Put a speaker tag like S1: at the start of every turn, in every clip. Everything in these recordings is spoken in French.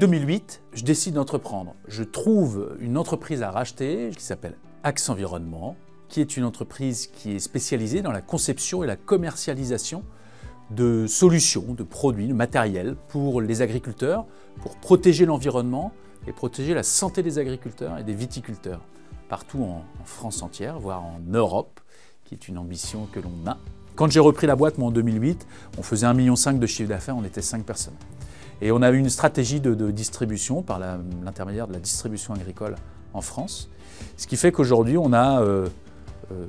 S1: 2008, je décide d'entreprendre. Je trouve une entreprise à racheter qui s'appelle Axe Environnement, qui est une entreprise qui est spécialisée dans la conception et la commercialisation de solutions, de produits, de matériel pour les agriculteurs, pour protéger l'environnement et protéger la santé des agriculteurs et des viticulteurs, partout en France entière, voire en Europe, qui est une ambition que l'on a. Quand j'ai repris la boîte, moi, en 2008, on faisait 1,5 million de chiffre d'affaires, on était 5 personnes. Et on a eu une stratégie de distribution par l'intermédiaire de la distribution agricole en France, ce qui fait qu'aujourd'hui, on a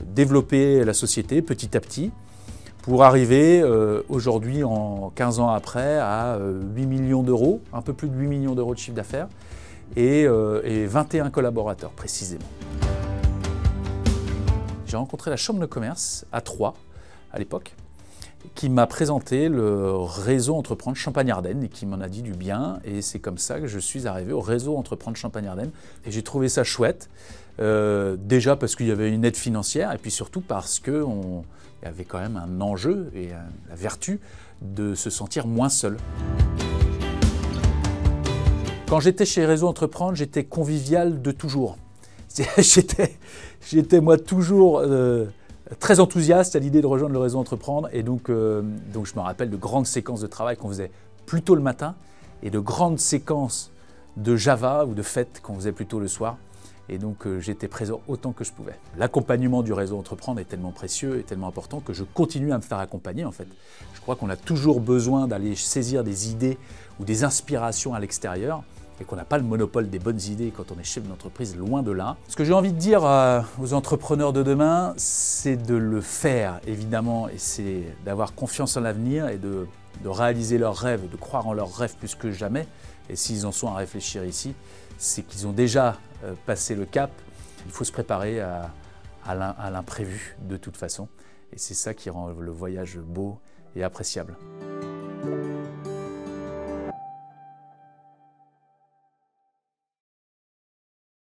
S1: développé la société petit à petit pour arriver aujourd'hui, en 15 ans après, à 8 millions d'euros, un peu plus de 8 millions d'euros de chiffre d'affaires et 21 collaborateurs précisément. J'ai rencontré la Chambre de commerce à Troyes, à l'époque, qui m'a présenté le réseau Entreprendre Champagne-Ardenne et qui m'en a dit du bien. Et c'est comme ça que je suis arrivé au réseau Entreprendre Champagne-Ardenne. Et j'ai trouvé ça chouette, déjà parce qu'il y avait une aide financière et puis surtout parce qu'il y avait quand même un enjeu et la vertu de se sentir moins seul. Quand j'étais chez Réseau Entreprendre, j'étais convivial de toujours. J'étais moi toujours très enthousiaste à l'idée de rejoindre le Réseau Entreprendre et donc je me rappelle de grandes séquences de travail qu'on faisait plus tôt le matin et de grandes séquences de Java ou de fêtes qu'on faisait plus tôt le soir et donc j'étais présent autant que je pouvais. L'accompagnement du Réseau Entreprendre est tellement précieux et tellement important que je continue à me faire accompagner en fait. Je crois qu'on a toujours besoin d'aller saisir des idées ou des inspirations à l'extérieur et qu'on n'a pas le monopole des bonnes idées quand on est chef d'entreprise, loin de là. Ce que j'ai envie de dire aux entrepreneurs de demain, c'est de le faire, évidemment, et c'est d'avoir confiance en l'avenir et de réaliser leurs rêves, de croire en leurs rêves plus que jamais. Et s'ils en sont à réfléchir ici, c'est qu'ils ont déjà passé le cap. Il faut se préparer à l'imprévu de toute façon. Et c'est ça qui rend le voyage beau et appréciable.